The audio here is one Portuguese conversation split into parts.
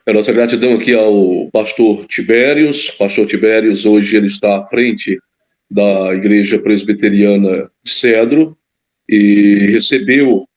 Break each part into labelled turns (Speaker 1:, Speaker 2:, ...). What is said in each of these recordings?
Speaker 1: A nossa gratidão aqui ao pastor Tibérios. Pastor Tibérios, hoje ele está à frente da Igreja Presbiteriana Cedro e recebeu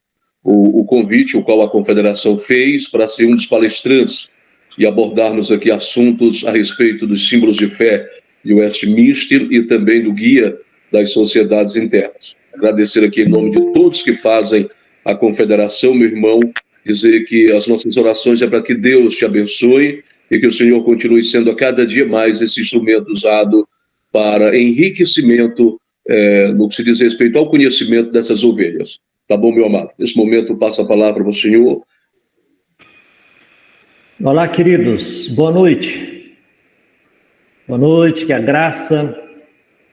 Speaker 1: o convite, o qual a Confederação fez, para ser um dos palestrantes e abordarmos aqui assuntos a respeito dos símbolos de fé de Westminster e também do Guia das Sociedades Internas. Agradecer aqui em nome de todos que fazem a Confederação, meu irmão, dizer que as nossas orações é para que Deus te abençoe e que o Senhor continue sendo a cada dia mais esse instrumento usado para enriquecimento no que se diz respeito ao conhecimento dessas ovelhas. Tá bom, meu amado? Nesse momento, eu passo a palavra para o senhor.
Speaker 2: Olá, queridos. Boa noite. Boa noite, que a graça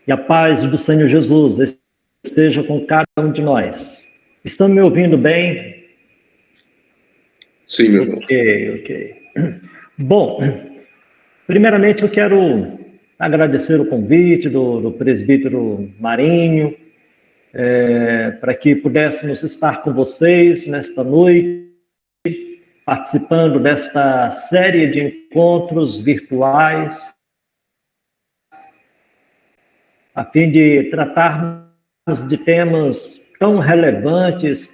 Speaker 2: e a paz do Senhor Jesus esteja com cada um de nós. Estão me ouvindo bem?
Speaker 1: Sim, meu irmão.
Speaker 2: Ok. Bom, primeiramente eu quero agradecer o convite do presbítero Marinho, para que pudéssemos estar com vocês nesta noite, participando desta série de encontros virtuais, a fim de tratarmos de temas tão relevantes.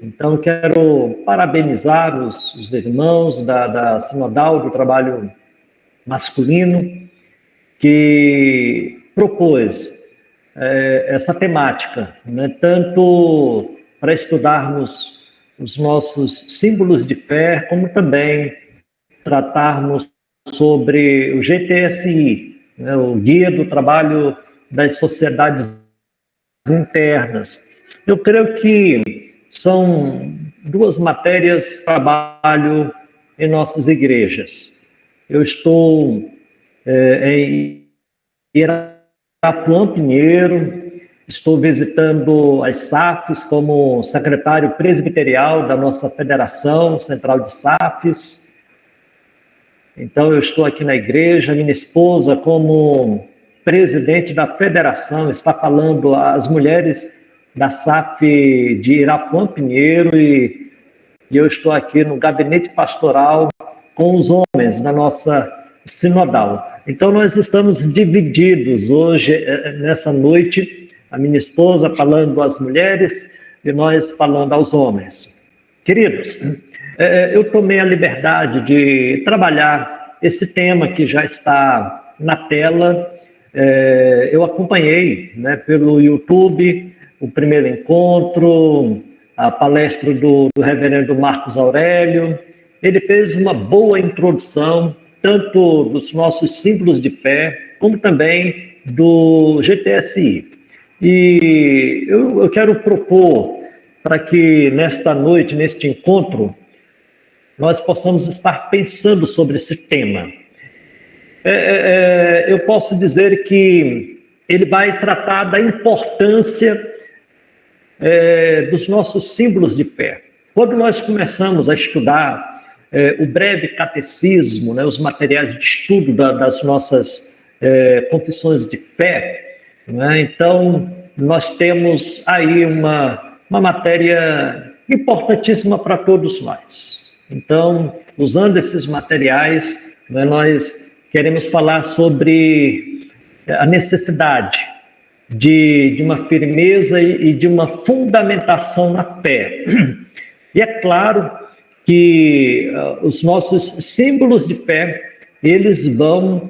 Speaker 2: Então, quero parabenizar os irmãos da Sinodal do Trabalho Masculino, que propôs essa temática, né? Tanto para estudarmos os nossos símbolos de fé, como também tratarmos sobre o GTSI, né? O Guia do Trabalho das Sociedades Internas. Eu creio que são duas matérias de trabalho em nossas igrejas. Eu estou em Irapuã Pinheiro, estou visitando as SAFs como secretário presbiterial da nossa Federação Central de SAFs. Então, eu estou aqui na igreja, minha esposa, como presidente da federação, está falando às mulheres da SAF de Irapuã Pinheiro e eu estou aqui no gabinete pastoral com os homens da nossa sinodal. Então, nós estamos divididos hoje, nessa noite, a minha esposa falando às mulheres e nós falando aos homens. Queridos, eu tomei a liberdade de trabalhar esse tema que já está na tela. Eu acompanhei, né, pelo YouTube o primeiro encontro, a palestra do reverendo Marcos Aurélio. Ele fez uma boa introdução, tanto dos nossos símbolos de fé, como também do GTSI. E eu quero propor para que nesta noite, neste encontro, nós possamos estar pensando sobre esse tema. Eu posso dizer que ele vai tratar da importância dos nossos símbolos de fé. Quando nós começamos a estudar o breve catecismo, né, os materiais de estudo das nossas confissões de fé, né, então nós temos aí uma matéria importantíssima para todos nós. Então, usando esses materiais, né, nós queremos falar sobre a necessidade de uma firmeza e de uma fundamentação na fé. E é claro que os nossos símbolos de fé, eles vão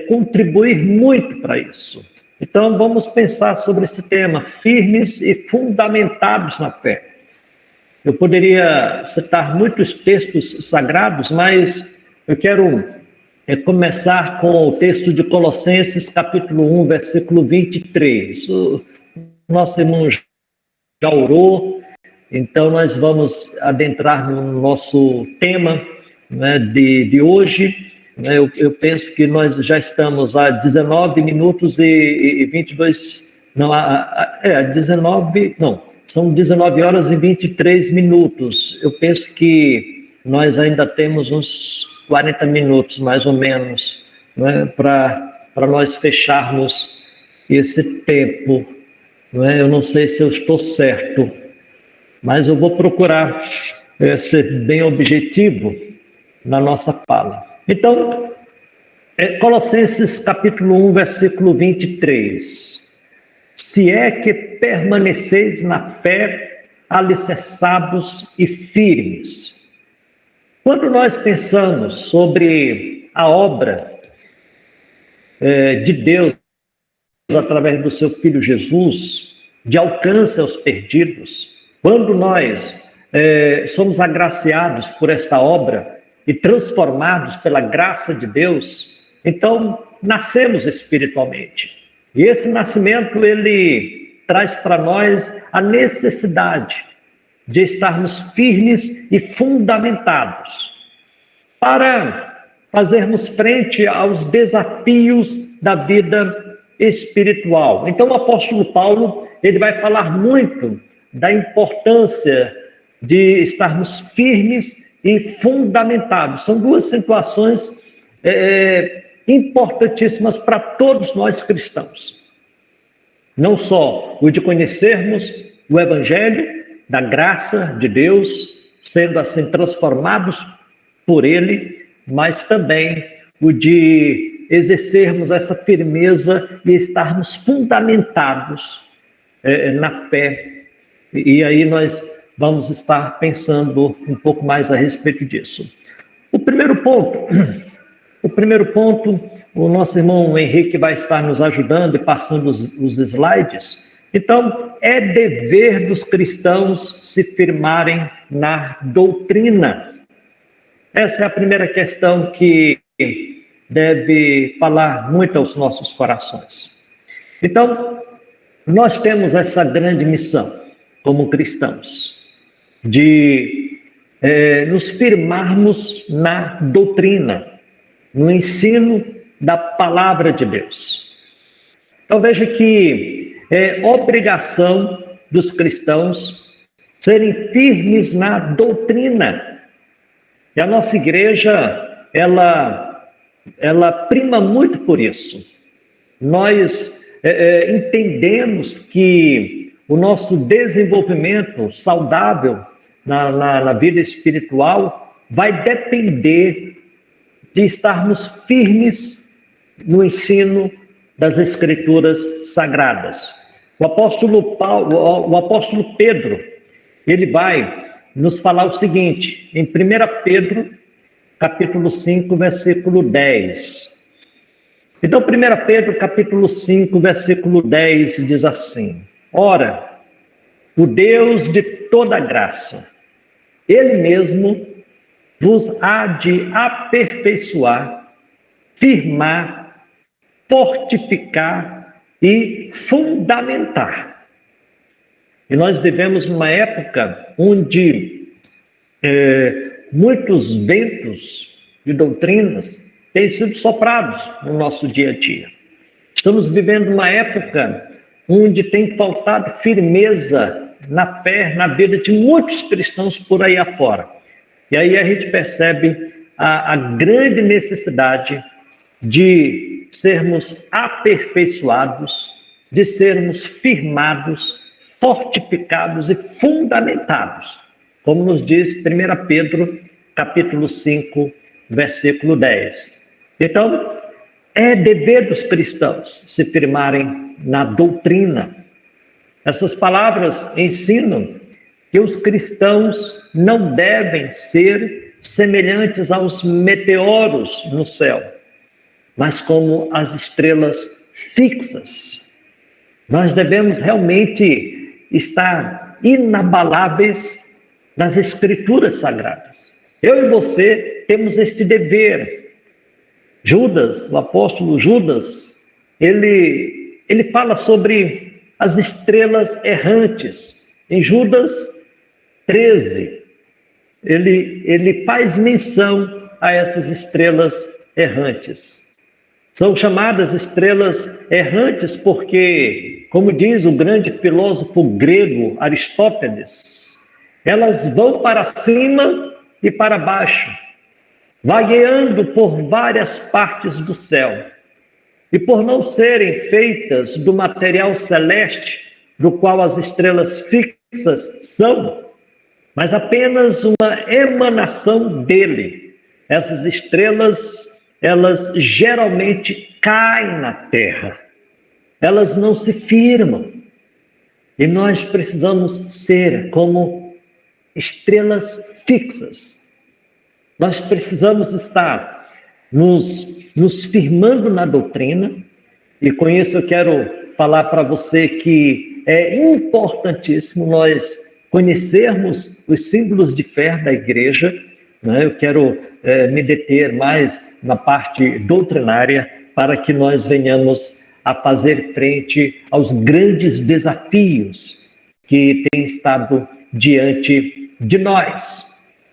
Speaker 2: contribuir muito para isso. Então, vamos pensar sobre esse tema, firmes e fundamentados na fé. Eu poderia citar muitos textos sagrados, mas eu quero começar com o texto de Colossenses, capítulo 1, versículo 23. O nosso irmão já orou, então nós vamos adentrar no nosso tema, né, de hoje. Né, eu penso que nós já estamos a 19 minutos e 22... são 19 horas e 23 minutos. Eu penso que nós ainda temos uns 40 minutos, mais ou menos, né, para nós fecharmos esse tempo. Né? Eu não sei se eu estou certo, mas eu vou procurar ser bem objetivo. na nossa fala. Então, Colossenses capítulo 1, versículo 23. Se é que permaneceis na fé, alicerçados e firmes. Quando nós pensamos sobre a obra de Deus através do seu Filho Jesus, de alcance aos perdidos, quando nós somos agraciados por esta obra e transformados pela graça de Deus, então nascemos espiritualmente. E esse nascimento, ele traz para nós a necessidade de estarmos firmes e fundamentados para fazermos frente aos desafios da vida espiritual. Então, o apóstolo Paulo, ele vai falar muito da importância de estarmos firmes e fundamentados. São duas situações importantíssimas para todos nós cristãos. Não só o de conhecermos o Evangelho, da graça de Deus, sendo assim transformados por Ele, mas também o de exercermos essa firmeza e estarmos fundamentados na fé. E aí nós vamos estar pensando um pouco mais a respeito disso. O primeiro ponto, o nosso irmão Henrique vai estar nos ajudando e passando os slides. Então, é dever dos cristãos se firmarem na doutrina. Essa é a primeira questão que deve falar muito aos nossos corações. Então, nós temos essa grande missão, como cristãos, de nos firmarmos na doutrina, no ensino da palavra de Deus. Então, veja que é obrigação dos cristãos serem firmes na doutrina. E a nossa igreja, ela prima muito por isso. Nós entendemos que o nosso desenvolvimento saudável na vida espiritual vai depender de estarmos firmes no ensino das Escrituras Sagradas. O apóstolo Pedro, ele vai nos falar o seguinte, em 1 Pedro, capítulo 5, versículo 10. Então, 1 Pedro, capítulo 5, versículo 10, diz assim: Ora, o Deus de toda graça, Ele mesmo vos há de aperfeiçoar, firmar, fortificar e fundamentar. E nós vivemos numa época onde muitos ventos de doutrinas têm sido soprados no nosso dia a dia. Estamos vivendo uma época onde tem faltado firmeza na fé, na vida de muitos cristãos por aí afora. E aí a gente percebe a grande necessidade de sermos aperfeiçoados, de sermos firmados, fortificados e fundamentados, como nos diz 1 Pedro, capítulo 5, versículo 10. Então, é dever dos cristãos se firmarem na doutrina. Essas palavras ensinam que os cristãos não devem ser semelhantes aos meteoros no céu, mas como as estrelas fixas. Nós devemos realmente estar inabaláveis nas Escrituras Sagradas. Eu e você temos este dever. Judas, o apóstolo Judas, ele fala sobre as estrelas errantes. Em Judas 13, ele faz menção a essas estrelas errantes. São chamadas estrelas errantes porque, como diz o grande filósofo grego Aristóteles, elas vão para cima e para baixo, vagueando por várias partes do céu. E por não serem feitas do material celeste, do qual as estrelas fixas são, mas apenas uma emanação dele, essas estrelas, elas geralmente caem na terra. Elas não se firmam. E nós precisamos ser como estrelas fixas. Nós precisamos estar nos firmando na doutrina. E com isso eu quero falar para você que é importantíssimo nós conhecermos os símbolos de fé da igreja, né? Eu quero me deter mais na parte doutrinária para que nós venhamos a fazer frente aos grandes desafios que têm estado diante de nós,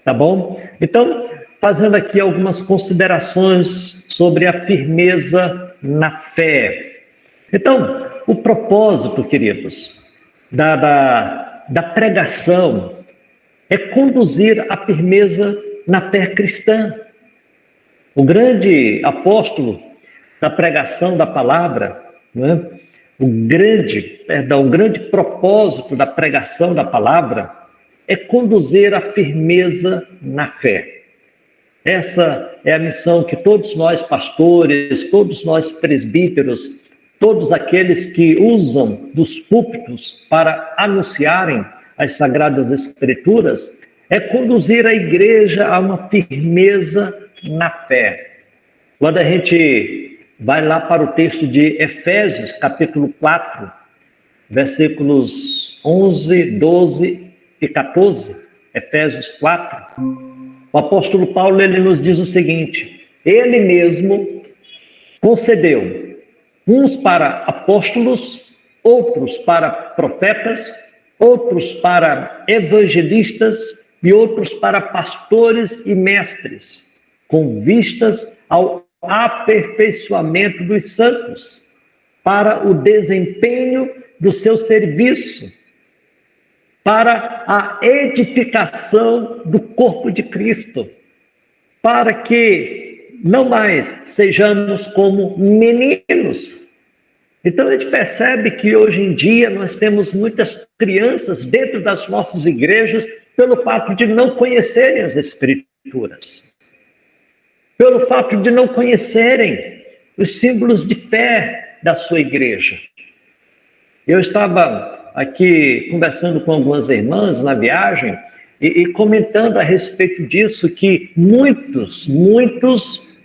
Speaker 2: tá bom? Então, fazendo aqui algumas considerações sobre a firmeza na fé. Então, o propósito, queridos, da pregação é conduzir a firmeza na fé cristã. O grande apóstolo da pregação da palavra, né? O grande propósito da pregação da palavra é conduzir a firmeza na fé. Essa é a missão que todos nós pastores, todos nós presbíteros, todos aqueles que usam dos púlpitos para anunciarem as Sagradas Escrituras, é conduzir a igreja a uma firmeza na fé. Quando a gente vai lá para o texto de Efésios, capítulo 4, versículos 11, 12 e 14, Efésios 4, o apóstolo Paulo ele nos diz o seguinte: ele mesmo concedeu uns para apóstolos, outros para profetas, outros para evangelistas e outros para pastores e mestres, com vistas ao aperfeiçoamento dos santos, para o desempenho do seu serviço, para a edificação do corpo de Cristo, para que não mais sejamos como meninos. Então a gente percebe que hoje em dia nós temos muitas crianças dentro das nossas igrejas pelo fato de não conhecerem as Escrituras, pelo fato de não conhecerem os símbolos de fé da sua igreja. Eu estava aqui conversando com algumas irmãs na viagem e comentando a respeito disso, que muitos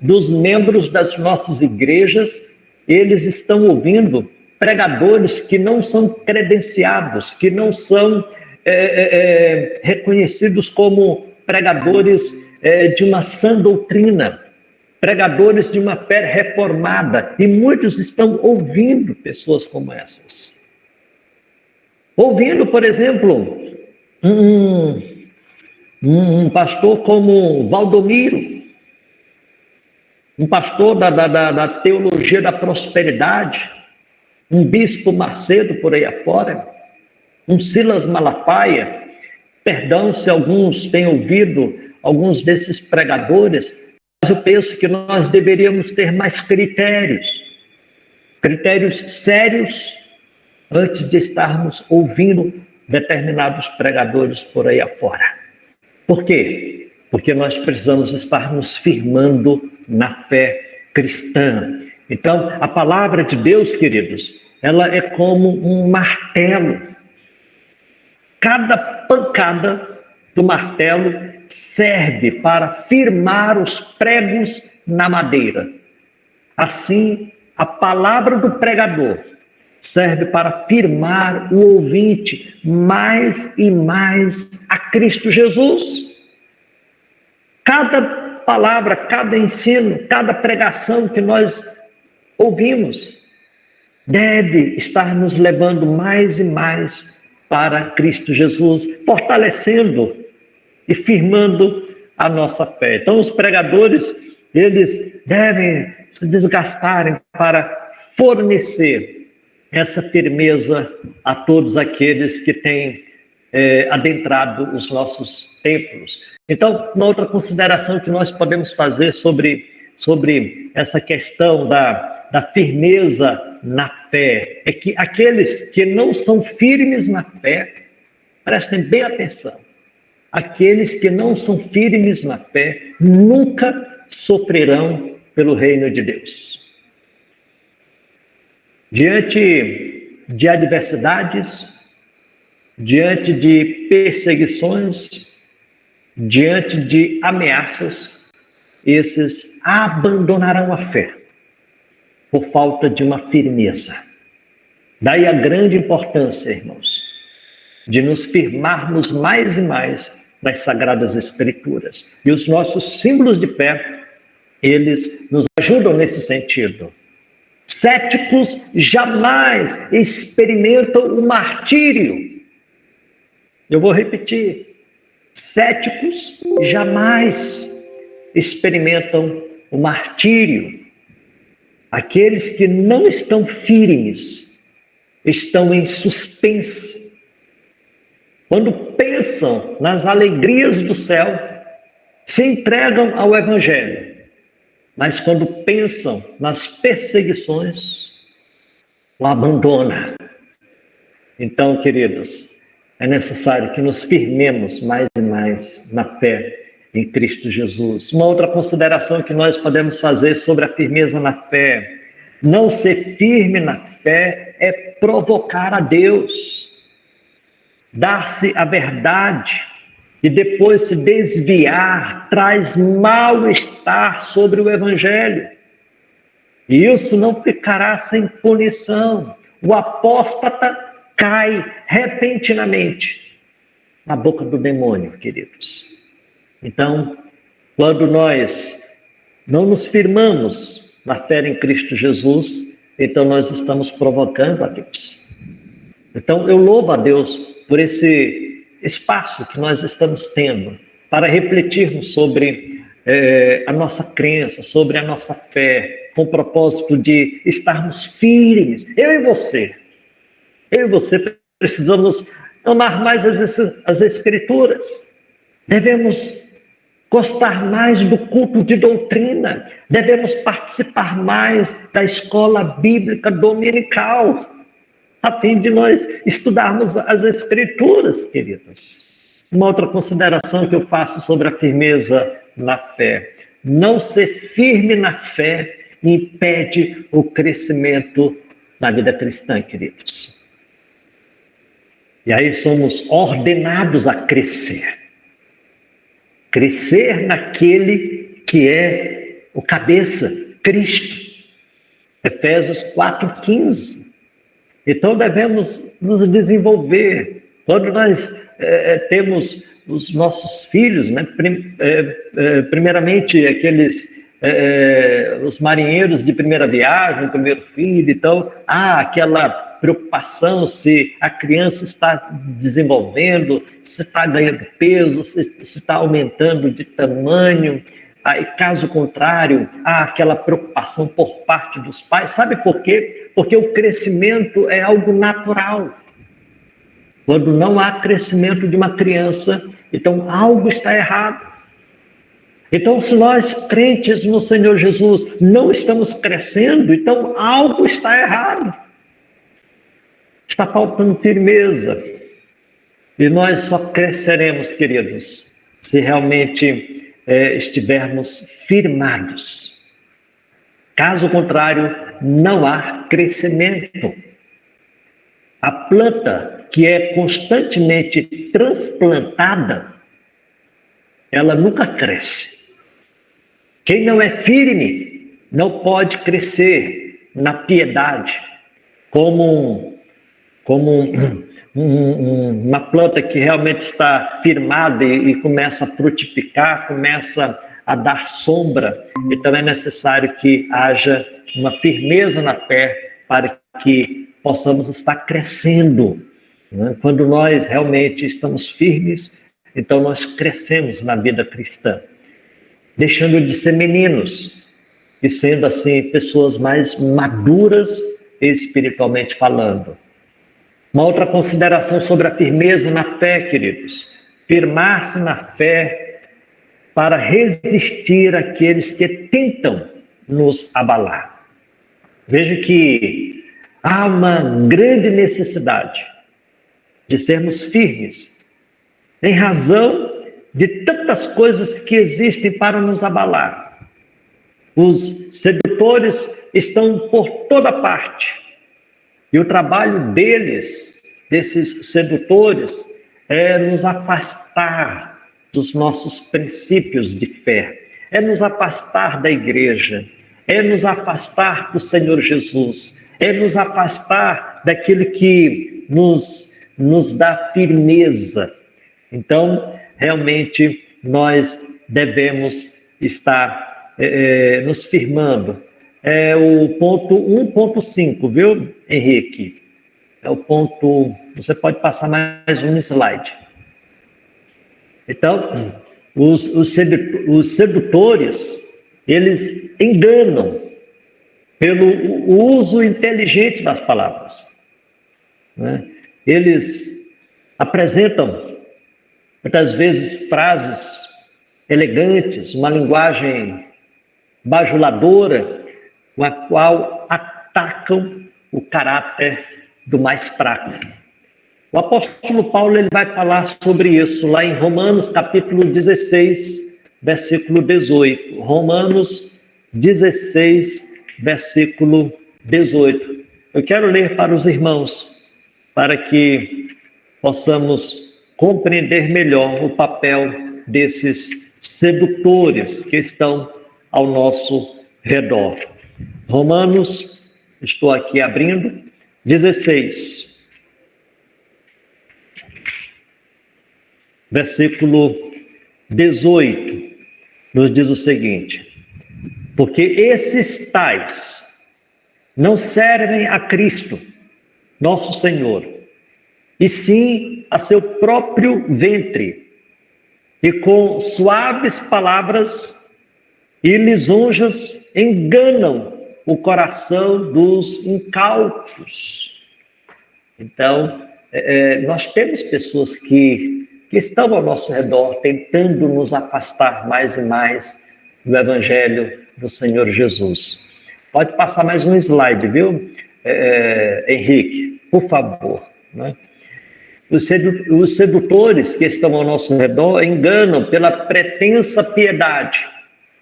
Speaker 2: dos membros das nossas igrejas, eles estão ouvindo pregadores que não são credenciados, que não são reconhecidos como pregadores de uma sã doutrina, pregadores de uma fé reformada, e muitos estão ouvindo pessoas como essas. Ouvindo, por exemplo, um pastor como Valdomiro, um pastor da teologia da prosperidade, um bispo Macedo por aí afora, um Silas Malafaia. Perdão se alguns têm ouvido alguns desses pregadores, mas eu penso que nós deveríamos ter mais critérios sérios, antes de estarmos ouvindo determinados pregadores por aí afora. Por quê? Porque nós precisamos estar nos firmando na fé cristã. Então, a palavra de Deus, queridos, ela é como um martelo. Cada pancada do martelo serve para firmar os pregos na madeira. Assim, a palavra do pregador serve para firmar o ouvinte mais e mais a Cristo Jesus. Cada palavra, cada ensino, cada pregação que nós ouvimos deve estar nos levando mais e mais para Cristo Jesus, fortalecendo e firmando a nossa fé. Então, os pregadores, eles devem se desgastarem para fornecer essa firmeza a todos aqueles que têm adentrado os nossos templos. Então, uma outra consideração que nós podemos fazer sobre essa questão da firmeza na fé é que aqueles que não são firmes na fé, prestem bem atenção, aqueles que não são firmes na fé nunca sofrerão pelo reino de Deus. Diante de adversidades, diante de perseguições, diante de ameaças, esses abandonarão a fé por falta de uma firmeza. Daí a grande importância, irmãos, de nos firmarmos mais e mais nas Sagradas Escrituras. E os nossos símbolos de fé, eles nos ajudam nesse sentido. Céticos jamais experimentam o martírio. Eu vou repetir. Céticos jamais experimentam o martírio. Aqueles que não estão firmes estão em suspense. Quando pensam nas alegrias do céu, se entregam ao Evangelho. Mas quando pensam nas perseguições, o abandona. Então, queridos, é necessário que nos firmemos mais e mais na fé em Cristo Jesus. Uma outra consideração que nós podemos fazer sobre a firmeza na fé: não ser firme na fé é provocar a Deus, dar-se a verdade e depois se desviar, traz mal-estar sobre o Evangelho. E isso não ficará sem punição. O apóstata cai repentinamente na boca do demônio, queridos. Então, quando nós não nos firmamos na fé em Cristo Jesus, então nós estamos provocando a Deus. Então, eu louvo a Deus por esse espaço que nós estamos tendo para refletirmos sobre a nossa crença, sobre a nossa fé, com o propósito de estarmos firmes. Eu e você precisamos amar mais as Escrituras. Devemos gostar mais do culto de doutrina. Devemos participar mais da escola bíblica dominical, a fim de nós estudarmos as Escrituras, queridos. Uma outra consideração que eu faço sobre a firmeza na fé: não ser firme na fé impede o crescimento na vida cristã, queridos. E aí somos ordenados a crescer. Crescer naquele que é o cabeça, Cristo. Efésios 4,15. Então devemos nos desenvolver. Quando nós temos os nossos filhos, né? Primeiramente os marinheiros de primeira viagem, o primeiro filho, então aquela preocupação se a criança está desenvolvendo, se está ganhando peso, se está aumentando de tamanho. Aí, caso contrário, há aquela preocupação por parte dos pais. Sabe por quê? Porque o crescimento é algo natural. Quando não há crescimento de uma criança, então algo está errado. Então, se nós, crentes no Senhor Jesus, não estamos crescendo, então algo está errado. Está faltando firmeza. E nós só cresceremos, queridos, se realmente estivermos firmados. Caso contrário, não há crescimento. A planta que é constantemente transplantada, ela nunca cresce. Quem não é firme não pode crescer na piedade, como uma planta que realmente está firmada e começa a frutificar, começa a dar sombra. Então é necessário que haja uma firmeza na fé para que possamos estar crescendo. Né? Quando nós realmente estamos firmes, então nós crescemos na vida cristã, deixando de ser meninos e sendo assim pessoas mais maduras espiritualmente falando. Uma outra consideração sobre a firmeza na fé, queridos: firmar-se na fé para resistir àqueles que tentam nos abalar. Veja que há uma grande necessidade de sermos firmes, em razão de tantas coisas que existem para nos abalar. Os sedutores estão por toda parte. E o trabalho desses sedutores, é nos afastar dos nossos princípios de fé, é nos afastar da igreja, é nos afastar do Senhor Jesus, é nos afastar daquilo que nos dá firmeza. Então, realmente, nós devemos estar nos firmando. É o ponto 1.5, viu, Henrique? É o ponto... Você pode passar mais um slide. Então, os sedutores, eles enganam pelo uso inteligente das palavras, né? Eles apresentam, muitas vezes, frases elegantes, uma linguagem bajuladora, com a qual atacam o caráter do mais fraco. O apóstolo Paulo ele vai falar sobre isso lá em Romanos, capítulo 16, versículo 18. Romanos 16, versículo 18. Eu quero ler para os irmãos, para que possamos compreender melhor o papel desses sedutores que estão ao nosso redor. Romanos, estou aqui abrindo, 16, versículo 18, nos diz o seguinte: porque esses tais não servem a Cristo, nosso Senhor, e sim a seu próprio ventre, e com suaves palavras e lisonjas enganam o coração dos incautos. Então, nós temos pessoas que estão ao nosso redor tentando nos afastar mais e mais do Evangelho do Senhor Jesus. Pode passar mais um slide, viu, Henrique? Por favor, né? Os sedutores que estão ao nosso redor enganam pela pretensa piedade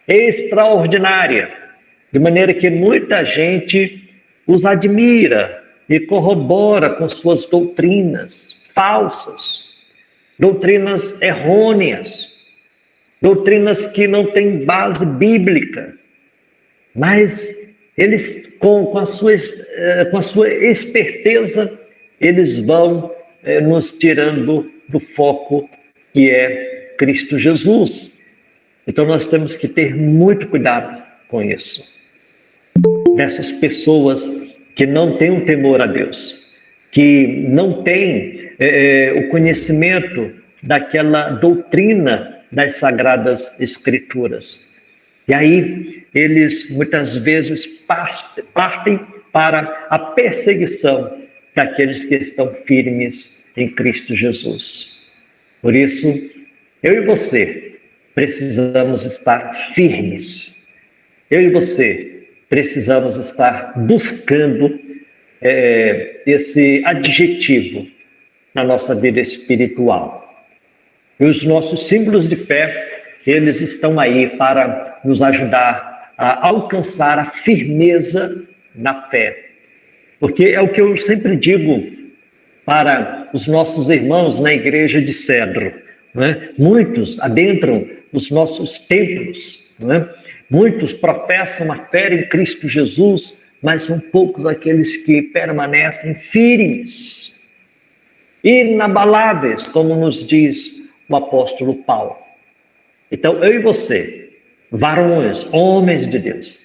Speaker 2: extraordinária, de maneira que muita gente os admira e corrobora com suas doutrinas falsas, doutrinas errôneas, doutrinas que não têm base bíblica, mas eles, com a sua esperteza, eles vão nos tirando do foco que é Cristo Jesus. Então nós temos que ter muito cuidado com isso. Dessas pessoas que não têm um temor a Deus, que não têm o conhecimento daquela doutrina das Sagradas Escrituras. E aí eles muitas vezes partem para a perseguição daqueles que estão firmes em Cristo Jesus. Por isso, eu e você precisamos estar firmes. Eu e você precisamos estar buscando esse adjetivo na nossa vida espiritual. E os nossos símbolos de fé, eles estão aí para nos ajudar a alcançar a firmeza na fé. Porque é o que eu sempre digo para os nossos irmãos na igreja de Cedro, né? Muitos adentram os nossos templos, né? Muitos professam a fé em Cristo Jesus, mas são poucos aqueles que permanecem firmes, inabaláveis, como nos diz o apóstolo Paulo. Então, eu e você, varões, homens de Deus,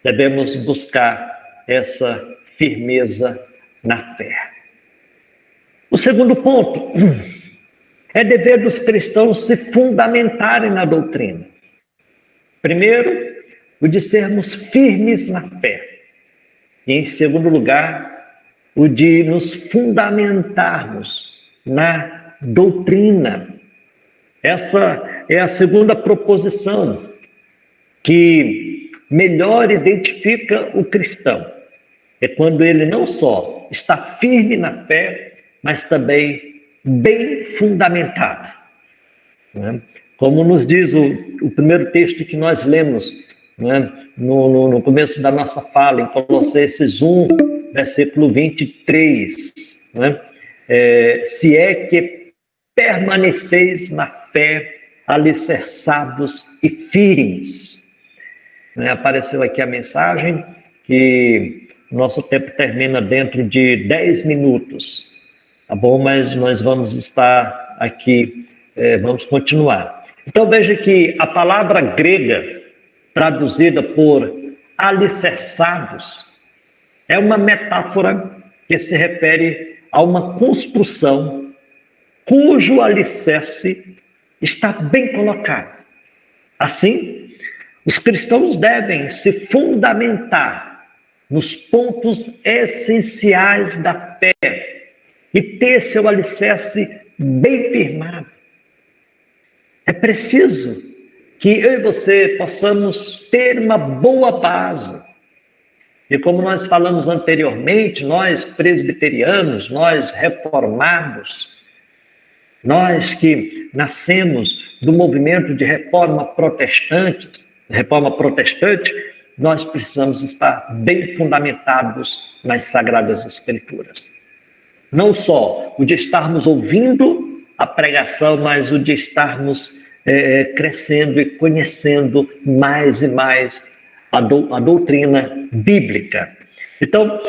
Speaker 2: devemos buscar essa firmeza na fé. O segundo ponto é dever dos cristãos se fundamentarem na doutrina. Primeiro, o de sermos firmes na fé. E, em segundo lugar, o de nos fundamentarmos na doutrina. Essa é a segunda proposição que melhor identifica o cristão. É quando ele não só está firme na fé, mas também bem fundamentado, né? Como nos diz o primeiro texto que nós lemos, né, no começo da nossa fala, em Colossenses 1, versículo 23, né, se é que permaneceis na fé, alicerçados e firmes. Né, apareceu aqui a mensagem que nosso tempo termina dentro de 10 minutos, tá bom? Mas nós vamos estar aqui, vamos continuar. Então veja que a palavra grega, traduzida por alicerçados, é uma metáfora que se refere a uma construção cujo alicerce está bem colocado. Assim, os cristãos devem se fundamentar nos pontos essenciais da fé e ter seu alicerce bem firmado. É preciso que eu e você possamos ter uma boa base. E como nós falamos anteriormente, nós presbiterianos, nós reformados, nós que nascemos do movimento de reforma protestante, nós precisamos estar bem fundamentados nas Sagradas Escrituras. Não só o de estarmos ouvindo a pregação, mas o de estarmos crescendo e conhecendo mais e mais a doutrina bíblica. Então,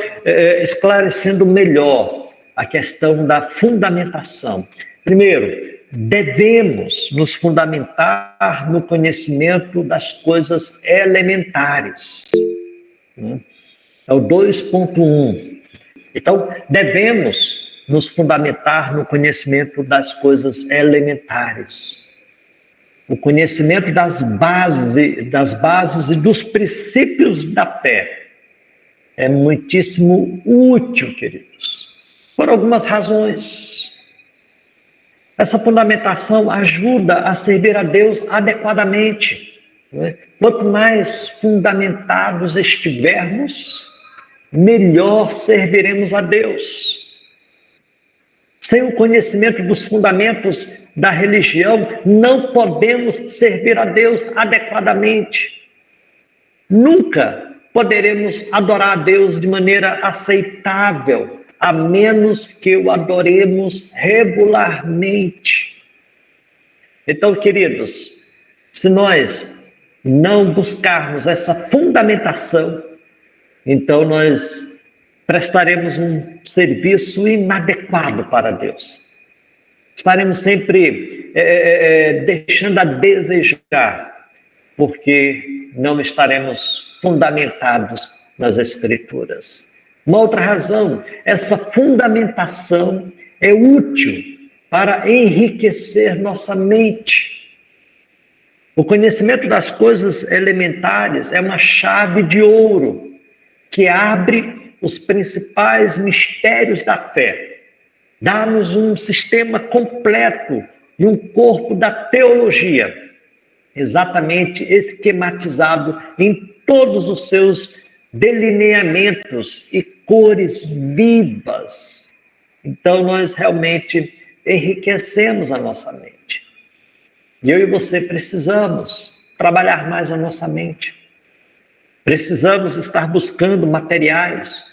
Speaker 2: esclarecendo melhor a questão da fundamentação. Primeiro, devemos nos fundamentar no conhecimento das coisas elementares. É o 2.1. Então, devemos nos fundamentar no conhecimento das coisas elementares. O conhecimento das bases e dos princípios da fé é muitíssimo útil, queridos, por algumas razões. Essa fundamentação ajuda a servir a Deus adequadamente. Né? Quanto mais fundamentados estivermos, melhor serviremos a Deus. Sem o conhecimento dos fundamentos da religião, não podemos servir a Deus adequadamente. Nunca poderemos adorar a Deus de maneira aceitável, a menos que o adoremos regularmente. Então, queridos, se nós não buscarmos essa fundamentação, então nós prestaremos um serviço inadequado para Deus. Estaremos sempre deixando a desejar, porque não estaremos fundamentados nas Escrituras. Uma outra razão, essa fundamentação é útil para enriquecer nossa mente. O conhecimento das coisas elementares é uma chave de ouro que abre os principais mistérios da fé. Dá-nos um sistema completo e um corpo da teologia, exatamente esquematizado em todos os seus delineamentos e cores vivas. Então, nós realmente enriquecemos a nossa mente. E eu e você precisamos trabalhar mais a nossa mente. Precisamos estar buscando materiais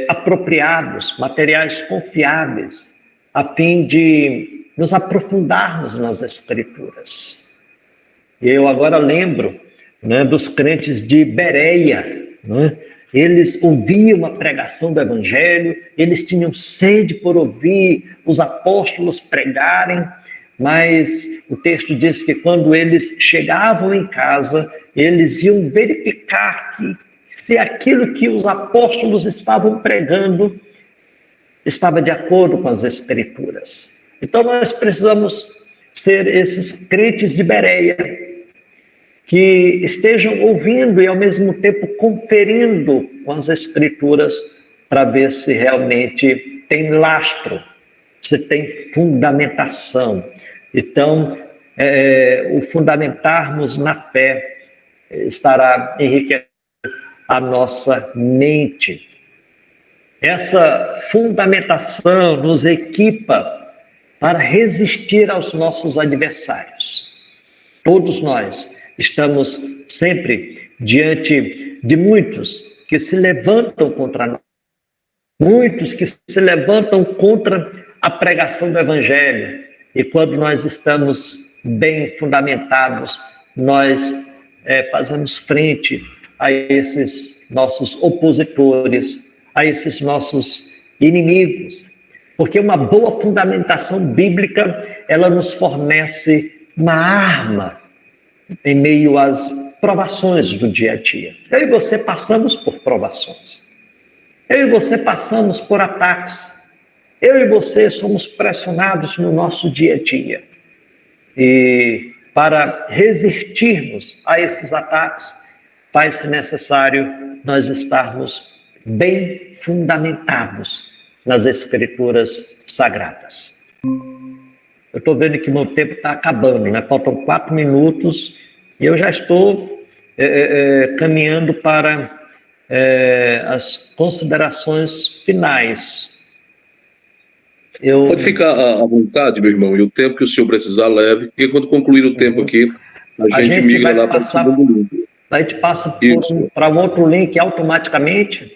Speaker 2: apropriados, materiais confiáveis, a fim de nos aprofundarmos nas Escrituras. Eu agora lembro, né, dos crentes de Bereia, né? Eles ouviam a pregação do Evangelho, eles tinham sede por ouvir os apóstolos pregarem, mas o texto diz que quando eles chegavam em casa, eles iam verificar se aquilo que os apóstolos estavam pregando estava de acordo com as Escrituras. Então nós precisamos ser esses crentes de Bereia, que estejam ouvindo e ao mesmo tempo conferindo com as Escrituras para ver se realmente tem lastro, se tem fundamentação. Então, o fundamentarmos na fé estará enriquecendo a nossa mente. Essa fundamentação nos equipa para resistir aos nossos adversários. Todos nós estamos sempre diante de muitos que se levantam contra nós, muitos que se levantam contra a pregação do Evangelho. E quando nós estamos bem fundamentados, nós fazemos frente a esses nossos opositores, a esses nossos inimigos. Porque uma boa fundamentação bíblica, ela nos fornece uma arma em meio às provações do dia a dia. Eu e você passamos por provações. Eu e você passamos por ataques. Eu e você somos pressionados no nosso dia a dia. E para resistirmos a esses ataques, faz-se necessário nós estarmos bem fundamentados nas Escrituras Sagradas. Eu estou vendo que meu tempo está acabando, né? Faltam 4 minutos e eu já estou caminhando para as considerações finais.
Speaker 1: Pode ficar à vontade, meu irmão, e o tempo que o senhor precisar leve, porque quando concluir o tempo aqui, a gente migra lá para o segundo link.
Speaker 2: A gente passa para um outro link automaticamente?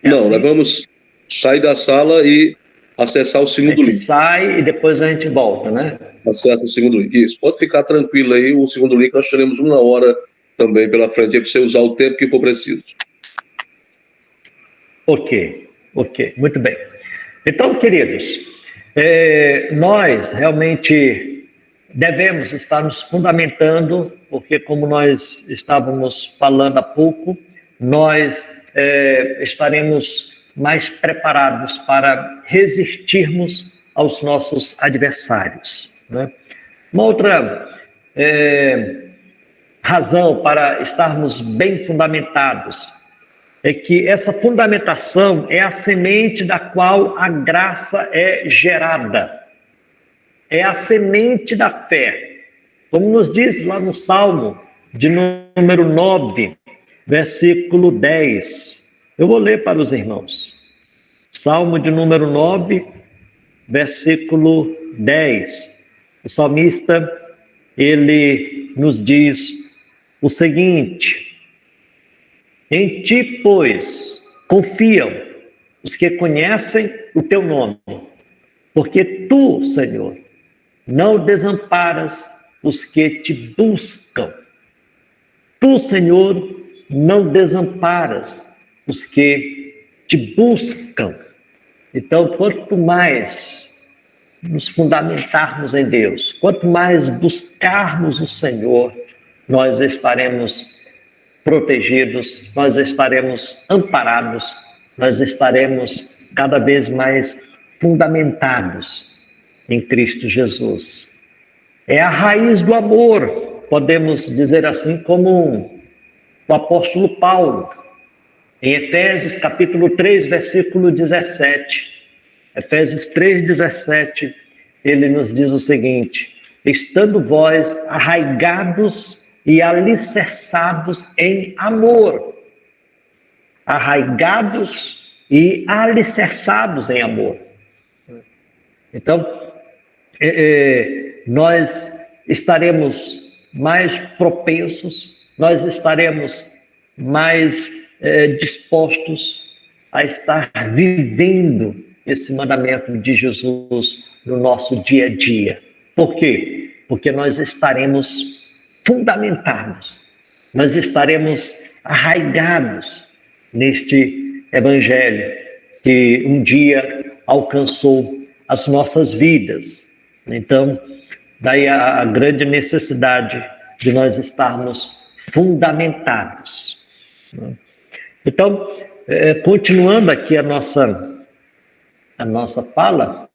Speaker 1: Não, assim? Nós vamos sair da sala e acessar o segundo link.
Speaker 2: Sai e depois a gente volta, né?
Speaker 1: Acessa o segundo link. Isso, pode ficar tranquilo aí, o segundo link nós teremos 1 hora também pela frente, para você usar o tempo que for preciso.
Speaker 2: Ok, muito bem. Então, queridos, nós realmente devemos estar nos fundamentando, porque como nós estávamos falando há pouco, nós estaremos mais preparados para resistirmos aos nossos adversários, né? Uma outra razão para estarmos bem fundamentados é que essa fundamentação é a semente da qual a graça é gerada. É a semente da fé. Como nos diz lá no Salmo de número 9, versículo 10. Eu vou ler para os irmãos. Salmo de número 9, versículo 10. O salmista, ele nos diz o seguinte: em ti, pois, confiam os que conhecem o teu nome, porque tu, Senhor, não desamparas os que te buscam. Tu, Senhor, não desamparas os que te buscam. Então, quanto mais nos fundamentarmos em Deus, quanto mais buscarmos o Senhor, nós estaremos protegidos, nós estaremos amparados, nós estaremos cada vez mais fundamentados em Cristo Jesus. É a raiz do amor, podemos dizer assim, como o apóstolo Paulo, em Efésios capítulo 3, versículo 17. Efésios 3, 17, ele nos diz o seguinte: estando vós arraigados e alicerçados em amor. Arraigados e alicerçados em amor. Então, nós estaremos mais propensos, nós estaremos mais dispostos a estar vivendo esse mandamento de Jesus no nosso dia a dia. Por quê? Porque nós estaremos fundamentados, nós estaremos arraigados neste Evangelho que um dia alcançou as nossas vidas. Então, daí a grande necessidade de nós estarmos fundamentados. Então, continuando aqui a nossa fala,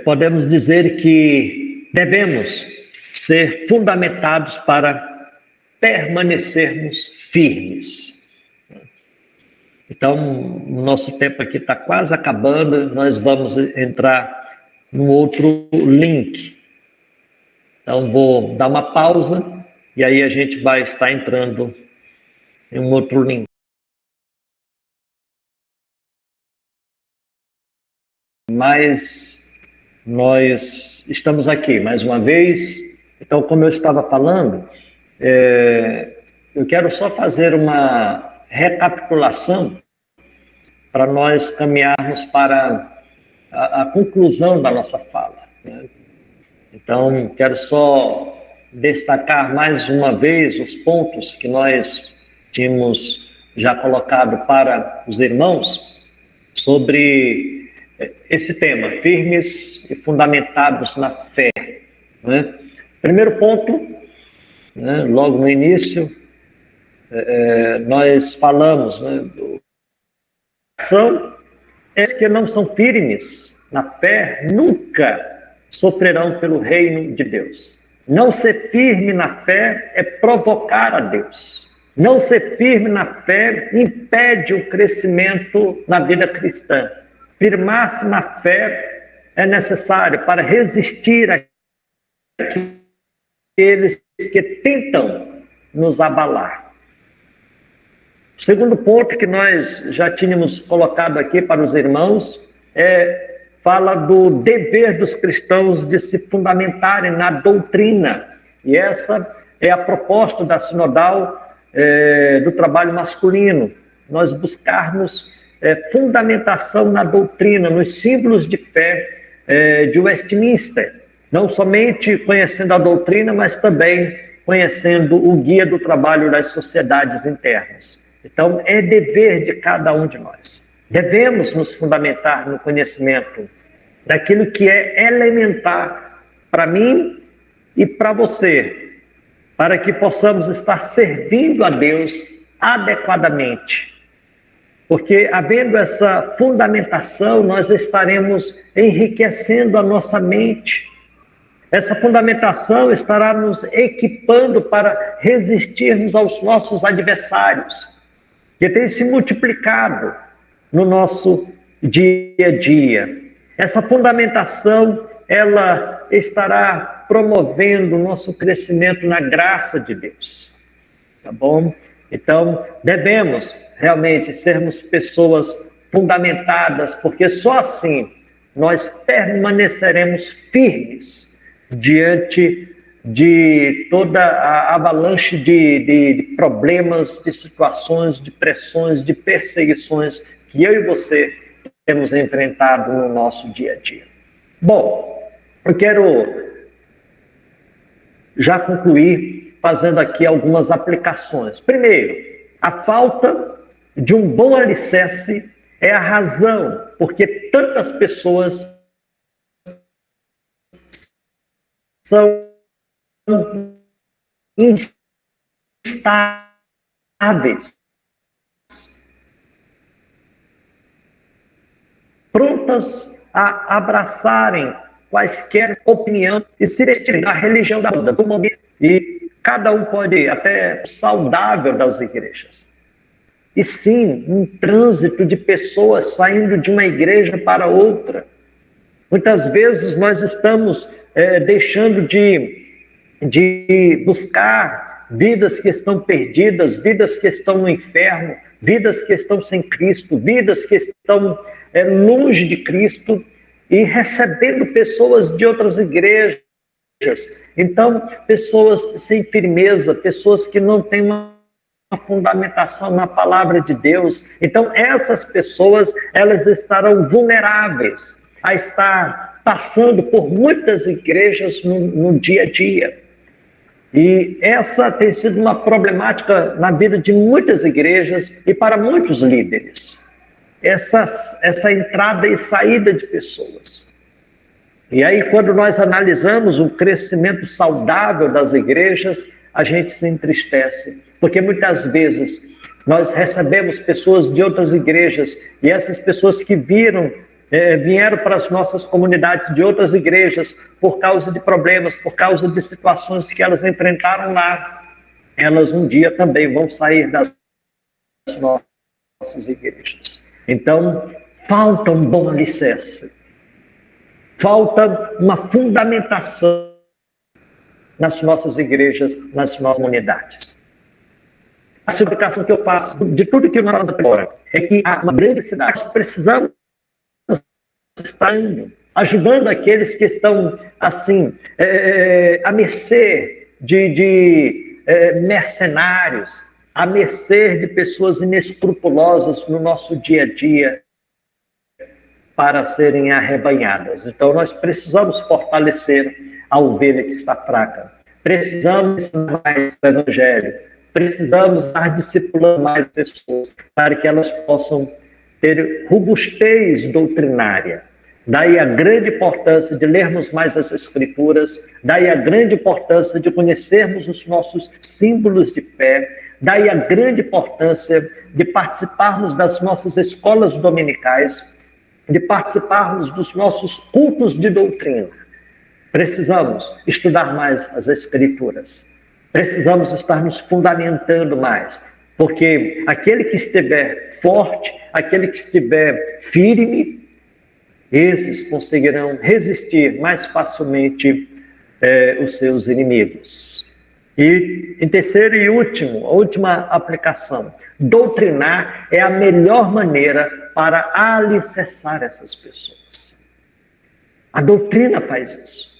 Speaker 2: podemos dizer que devemos ser fundamentados para permanecermos firmes. Então, o nosso tempo aqui está quase acabando, nós vamos entrar num outro link. Então, vou dar uma pausa e aí a gente vai estar entrando em um outro link. Mas nós estamos aqui mais uma vez Então, como eu estava falando, eu quero só fazer uma recapitulação para nós caminharmos para a conclusão da nossa fala, né? Então, quero só destacar mais uma vez os pontos que nós tínhamos já colocado para os irmãos sobre esse tema, firmes e fundamentados na fé, né? Primeiro ponto, né, logo no início, nós falamos, né, são que não são firmes na fé, nunca sofrerão pelo reino de Deus. Não ser firme na fé é provocar a Deus. Não ser firme na fé impede o crescimento na vida cristã. Firmar-se na fé é necessário para resistir àqueles que tentam nos abalar. O segundo ponto que nós já tínhamos colocado aqui para os irmãos fala do dever dos cristãos de se fundamentarem na doutrina. E essa é a proposta da sinodal do trabalho masculino. Nós buscarmos fundamentação na doutrina, nos símbolos de fé de Westminster. Não somente conhecendo a doutrina, mas também conhecendo o guia do trabalho das sociedades internas. Então, é dever de cada um de nós. Devemos nos fundamentar no conhecimento daquilo que é elementar para mim e para você, para que possamos estar servindo a Deus adequadamente. Porque, havendo essa fundamentação, nós estaremos enriquecendo a nossa mente. Essa fundamentação estará nos equipando para resistirmos aos nossos adversários, que têm se multiplicado no nosso dia a dia. Essa fundamentação, ela estará promovendo o nosso crescimento na graça de Deus. Tá bom? Então, devemos realmente sermos pessoas fundamentadas, porque só assim nós permaneceremos firmes diante de toda a avalanche de problemas, de situações, de pressões, de perseguições que eu e você temos enfrentado no nosso dia a dia. Bom, eu quero já concluir fazendo aqui algumas aplicações. Primeiro, a falta de um bom alicerce é a razão porque tantas pessoas são instáveis, prontas a abraçarem quaisquer opinião e se vestirem à religião do momento. E cada um pode até saudável das igrejas. E sim, um trânsito de pessoas saindo de uma igreja para outra. Muitas vezes nós estamos deixando de buscar vidas que estão perdidas, vidas que estão no inferno, vidas que estão sem Cristo, vidas que estão longe de Cristo e recebendo pessoas de outras igrejas. Então, pessoas sem firmeza, pessoas que não têm uma fundamentação na palavra de Deus. Então, essas pessoas, elas estarão vulneráveis a estar passando por muitas igrejas no dia a dia. E essa tem sido uma problemática na vida de muitas igrejas e para muitos líderes. Essa entrada e saída de pessoas. E aí, quando nós analisamos o crescimento saudável das igrejas, a gente se entristece, porque muitas vezes nós recebemos pessoas de outras igrejas e essas pessoas que vieram para as nossas comunidades de outras igrejas por causa de problemas, por causa de situações que elas enfrentaram lá, elas um dia também vão sair das nossas igrejas. Então, falta um bom alicerce, falta uma fundamentação nas nossas igrejas, nas nossas comunidades. A explicação que eu faço de tudo que nós agora é que há uma grande cidade, precisamos estar indo. ajudando aqueles que estão, assim, à mercê de mercenários, à mercê de pessoas inescrupulosas no nosso dia a dia, para serem arrebanhadas. Então, nós precisamos fortalecer a ovelha que está fraca. Precisamos ensinar mais o Evangelho. Precisamos estar discipulando mais pessoas para que elas possam ter robustez doutrinária. Daí a grande importância de lermos mais as Escrituras, daí a grande importância de conhecermos os nossos símbolos de fé, daí a grande importância de participarmos das nossas escolas dominicais, de participarmos dos nossos cultos de doutrina. Precisamos estudar mais as Escrituras. Precisamos estar nos fundamentando mais, porque aquele que estiver forte, aquele que estiver firme, esses conseguirão resistir mais facilmente os seus inimigos. E, em terceiro e último, a última aplicação, doutrinar é a melhor maneira para alicerçar essas pessoas. A doutrina faz isso.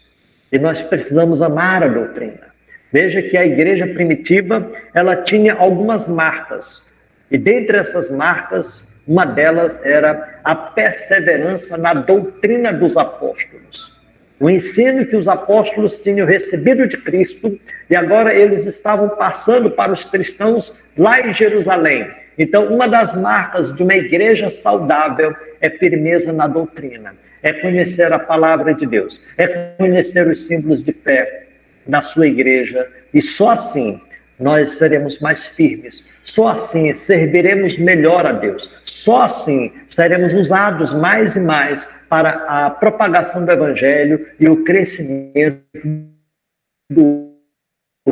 Speaker 2: E nós precisamos amar a doutrina. Veja que a igreja primitiva, ela tinha algumas marcas. E dentre essas marcas, uma delas era a perseverança na doutrina dos apóstolos. O ensino que os apóstolos tinham recebido de Cristo e agora eles estavam passando para os cristãos lá em Jerusalém. Então, uma das marcas de uma igreja saudável é firmeza na doutrina, é conhecer a palavra de Deus, é conhecer os símbolos de fé da sua igreja, e só assim nós seremos mais firmes, só assim serviremos melhor a Deus, só assim seremos usados mais e mais para a propagação do Evangelho e o crescimento do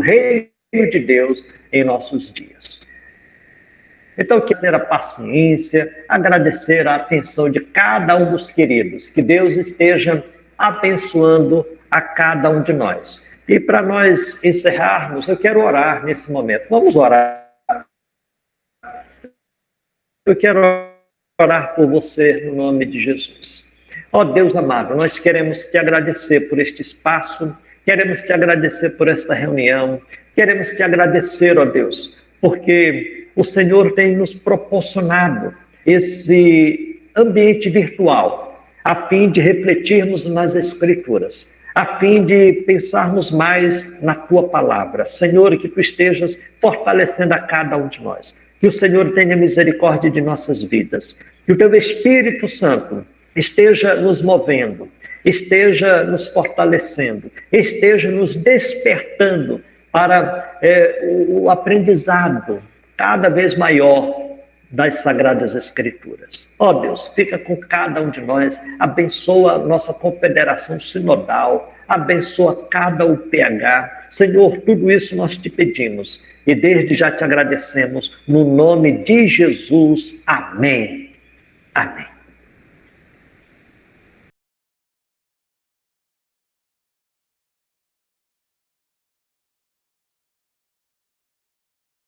Speaker 2: reino de Deus em nossos dias. Então, quero a paciência, agradecer a atenção de cada um dos queridos, que Deus esteja abençoando a cada um de nós. E para nós encerrarmos, eu quero orar nesse momento. Vamos orar. Eu quero orar por você no nome de Jesus. Ó Deus amado, nós queremos te agradecer por este espaço, queremos te agradecer por esta reunião, queremos te agradecer, ó Deus, porque o Senhor tem nos proporcionado esse ambiente virtual, a fim de refletirmos nas Escrituras, a fim de pensarmos mais na Tua Palavra. Senhor, que Tu estejas fortalecendo a cada um de nós. Que o Senhor tenha misericórdia de nossas vidas. Que o Teu Espírito Santo esteja nos movendo, esteja nos fortalecendo, esteja nos despertando para o aprendizado cada vez maior das Sagradas Escrituras. Ó Deus, fica com cada um de nós, abençoa a nossa confederação sinodal, abençoa cada UPH. Senhor, tudo isso nós te pedimos e desde já te agradecemos, no nome de Jesus. Amém. Amém.